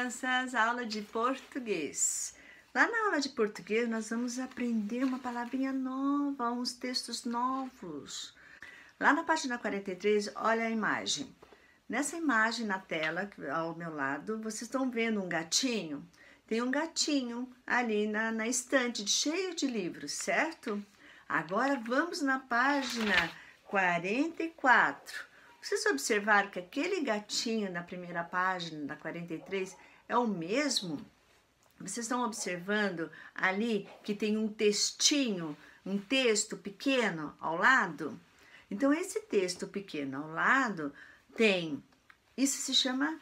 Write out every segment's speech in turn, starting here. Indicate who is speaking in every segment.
Speaker 1: crianças, aula de português. Lá na aula de português nós vamos aprender uma palavrinha nova, uns textos novos. Lá na página 43, olha a imagem. Nessa imagem na tela, ao meu lado, vocês estão vendo um gatinho? Tem um gatinho ali na estante, cheio de livros, certo? Agora vamos na página 44. Vocês observaram que aquele gatinho na primeira página, da 43, é o mesmo? Vocês estão observando ali que tem um textinho, um texto pequeno ao lado? Então, esse texto pequeno ao lado tem, isso se chama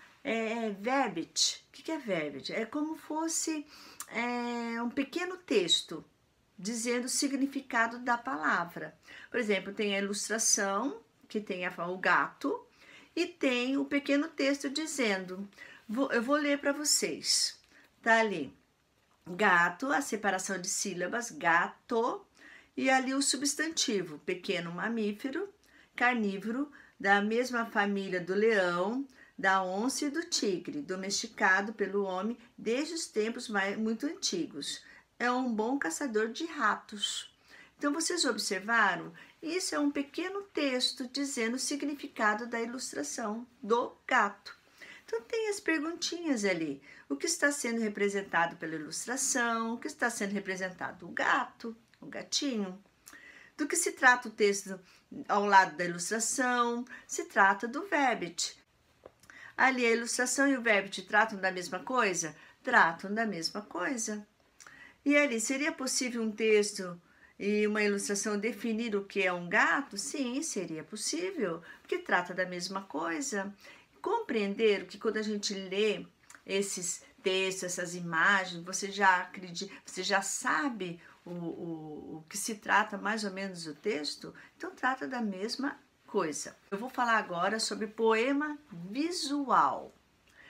Speaker 1: verbete. O que é verbete? É como fosse um pequeno texto dizendo o significado da palavra. Por exemplo, tem a ilustração, que tem o gato, e tem o pequeno texto dizendo, eu vou ler para vocês, tá ali, gato, a separação de sílabas, gato, e ali o substantivo, pequeno mamífero, carnívoro, da mesma família do leão, da onça e do tigre, domesticado pelo homem desde os tempos muito antigos. É um bom caçador de ratos. Então, vocês observaram? Isso é um pequeno texto dizendo o significado da ilustração do gato. Então, tem as perguntinhas ali. O que está sendo representado pela ilustração? O que está sendo representado? O gato, o gatinho. Do que se trata o texto ao lado da ilustração? Se trata do verbete. Ali, a ilustração e o verbete tratam da mesma coisa? Tratam da mesma coisa. E ali, seria possível um texto e uma ilustração definir o que é um gato? Sim, seria possível, porque trata da mesma coisa. Compreender que quando a gente lê esses textos, essas imagens, você já acredita, você já sabe o que se trata mais ou menos o texto, então trata da mesma coisa. Eu vou falar agora sobre poema visual.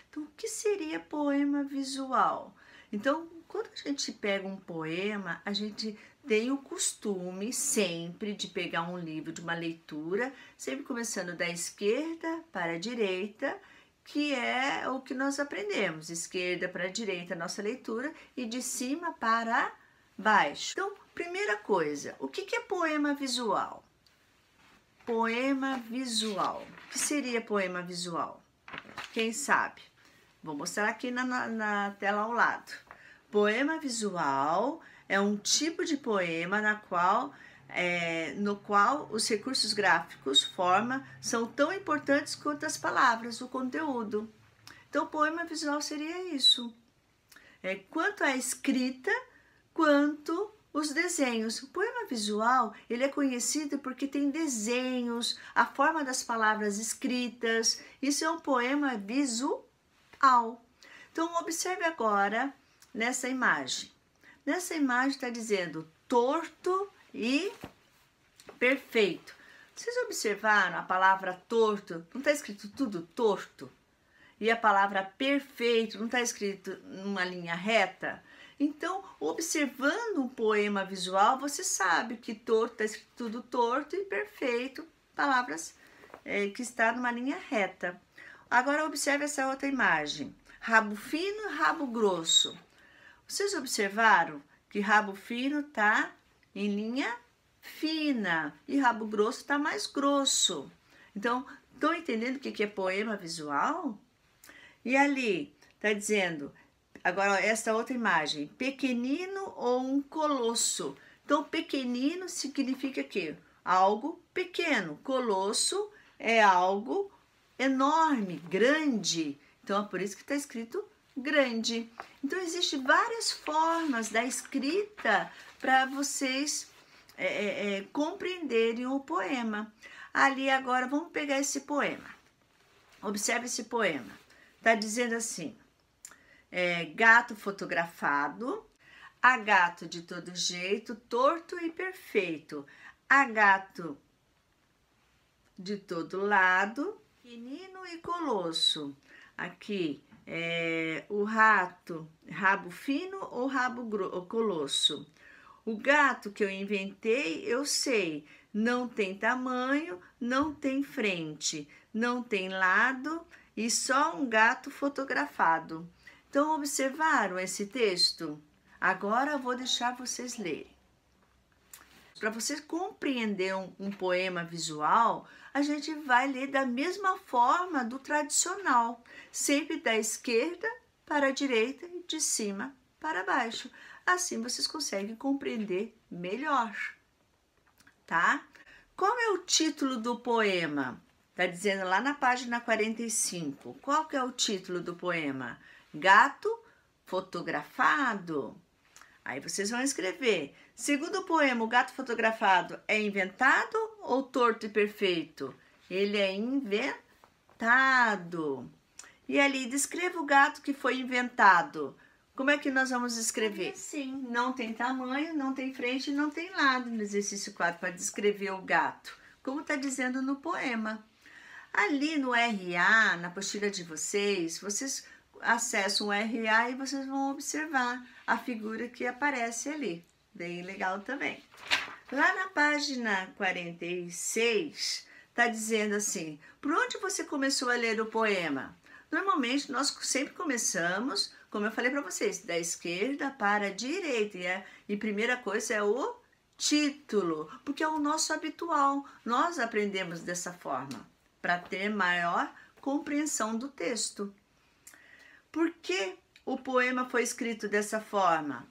Speaker 1: Então, o que seria poema visual? Então, quando a gente pega um poema, a gente tem o costume sempre de pegar um livro de uma leitura, sempre começando da esquerda para a direita, que é o que nós aprendemos, esquerda para a direita, nossa leitura, e de cima para baixo. Então, primeira coisa, o que é poema visual? Poema visual. O que seria poema visual? Quem sabe? Vou mostrar aqui na tela ao lado. Poema visual é um tipo de poema no qual os recursos gráficos, forma, são tão importantes quanto as palavras, o conteúdo. Então, poema visual seria isso. Quanto a escrita, quanto os desenhos. O poema visual, ele é conhecido porque tem desenhos, a forma das palavras escritas. Isso é um poema visual. Então, observe agora nessa imagem. Nessa imagem está dizendo torto e perfeito. Vocês observaram a palavra torto? Não está escrito tudo torto? E a palavra perfeito não está escrito numa linha reta? Então, observando um poema visual, você sabe que torto está escrito tudo torto e perfeito, palavras que está numa linha reta. Agora, observe essa outra imagem. Rabo fino, rabo grosso. Vocês observaram que rabo fino está em linha fina e rabo grosso está mais grosso. Então, estão entendendo o que é poema visual? E ali está dizendo, agora essa outra imagem, pequenino ou um colosso. Então, pequenino significa que algo pequeno, colosso é algo enorme, grande. Então, é por isso que está escrito grande. Então, existem várias formas da escrita para vocês compreenderem o poema. Ali, agora, vamos pegar esse poema. Observe esse poema. Está dizendo assim, gato fotografado, há gato de todo jeito, torto e perfeito. Há gato de todo lado, pequenino e colosso. Aqui, o rato, rabo fino ou rabo colosso. O gato que eu inventei, eu sei, não tem tamanho, não tem frente, não tem lado e só um gato fotografado. Então, observaram esse texto? Agora eu vou deixar vocês lerem. Para você compreender um poema visual, a gente vai ler da mesma forma do tradicional, sempre da esquerda para a direita e de cima para baixo. Assim vocês conseguem compreender melhor, tá? Qual é o título do poema? Tá dizendo lá na página 45. Qual que é o título do poema? Gato fotografado. Aí vocês vão escrever. Segundo o poema, o gato fotografado é inventado ou torto e perfeito? Ele é inventado. E ali, descreva o gato que foi inventado. Como é que nós vamos escrever? Sim, não tem tamanho, não tem frente, não tem lado no exercício 4 para descrever o gato, como está dizendo no poema. Ali no RA, na apostila de vocês acessam o RA e vocês vão observar a figura que aparece ali. Bem legal também. Lá na página 46, está dizendo assim, por onde você começou a ler o poema? Normalmente, nós sempre começamos, como eu falei para vocês, da esquerda para a direita. E primeira coisa é o título, porque é o nosso habitual. Nós aprendemos dessa forma, para ter maior compreensão do texto. Por que o poema foi escrito dessa forma?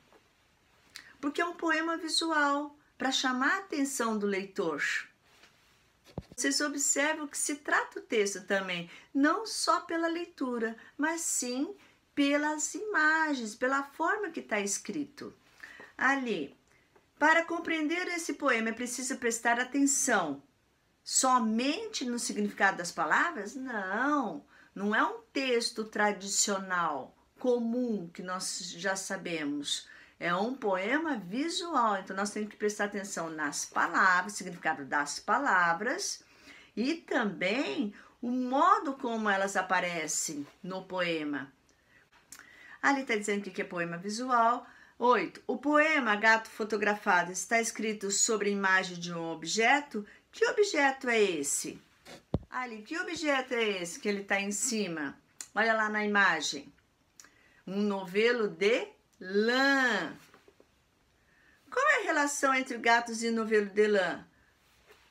Speaker 1: Porque é um poema visual, para chamar a atenção do leitor. Vocês observam que se trata o texto também, não só pela leitura, mas sim pelas imagens, pela forma que está escrito. Ali, para compreender esse poema é preciso prestar atenção somente no significado das palavras? Não, não é um texto tradicional, comum, que nós já sabemos. É um poema visual, então nós temos que prestar atenção nas palavras, significado das palavras e também o modo como elas aparecem no poema. Ali está dizendo que é poema visual. 8. O poema Gato Fotografado está escrito sobre a imagem de um objeto. Que objeto é esse? Ali, que objeto é esse que ele está em cima? Olha lá na imagem. Um novelo de lã. Qual é a relação entre gatos e novelo de lã?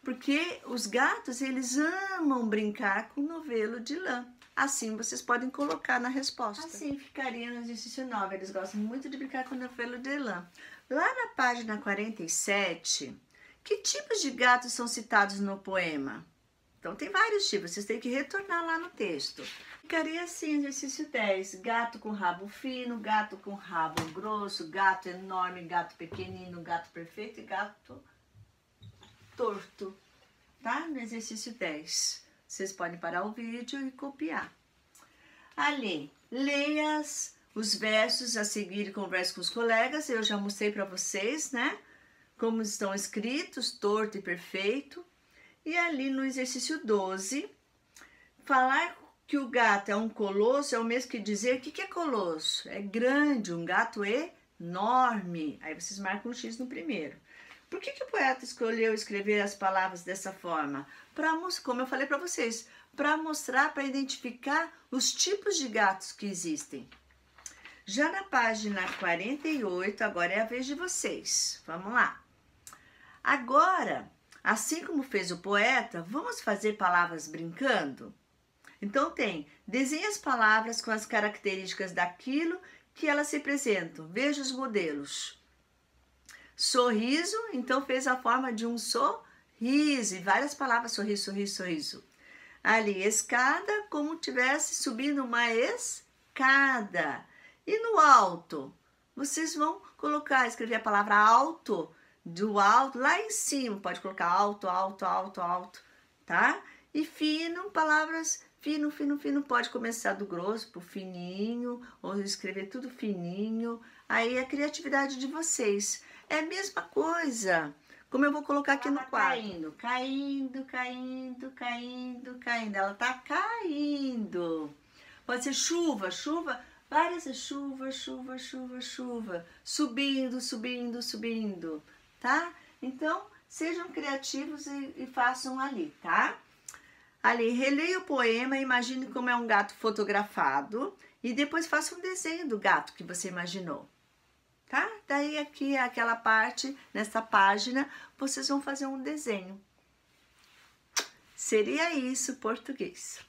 Speaker 1: Porque os gatos, eles amam brincar com novelo de lã. Assim vocês podem colocar na resposta. Assim ficaria no exercício 9. Eles gostam muito de brincar com novelo de lã. Lá na página 47, que tipos de gatos são citados no poema? Então tem vários tipos, vocês têm que retornar lá no texto. Ficaria assim, exercício 10. Gato com rabo fino, gato com rabo grosso, gato enorme, gato pequenino, gato perfeito e gato torto, tá? No exercício 10. Vocês podem parar o vídeo e copiar. Ali, leia os versos a seguir e converse com os colegas. Eu já mostrei para vocês, né? Como estão escritos, torto e perfeito. E ali no exercício 12, falar que o gato é um colosso é o mesmo que dizer o que é colosso. É grande, um gato enorme. Aí vocês marcam um X no primeiro. Por que o poeta escolheu escrever as palavras dessa forma? Como eu falei para vocês, para mostrar, para identificar os tipos de gatos que existem. Já na página 48, agora é a vez de vocês. Vamos lá. Agora, assim como fez o poeta, vamos fazer palavras brincando? Então desenhe as palavras com as características daquilo que elas representam. Veja os modelos. Sorriso, então fez a forma de um sorriso, e várias palavras, sorriso, sorriso, sorriso. Ali, escada, como tivesse subindo uma escada. E no alto, vocês vão escrever a palavra alto, do alto, lá em cima, pode colocar alto, alto, alto, alto, tá? E fino, palavras fino, fino, fino, pode começar do grosso pro fininho, ou escrever tudo fininho. Aí a criatividade de vocês. É a mesma coisa, como eu vou colocar aqui no quadro. Caindo, caindo, caindo, caindo. Ela tá caindo. Pode ser chuva, chuva. Várias chuva, chuva, chuva, chuva. Subindo, subindo, subindo. Tá? Então, sejam criativos e façam ali, tá? Ali, releia o poema, imagine como é um gato fotografado e depois faça um desenho do gato que você imaginou, tá? Daí aqui, aquela parte, nessa página, vocês vão fazer um desenho. Seria isso, português.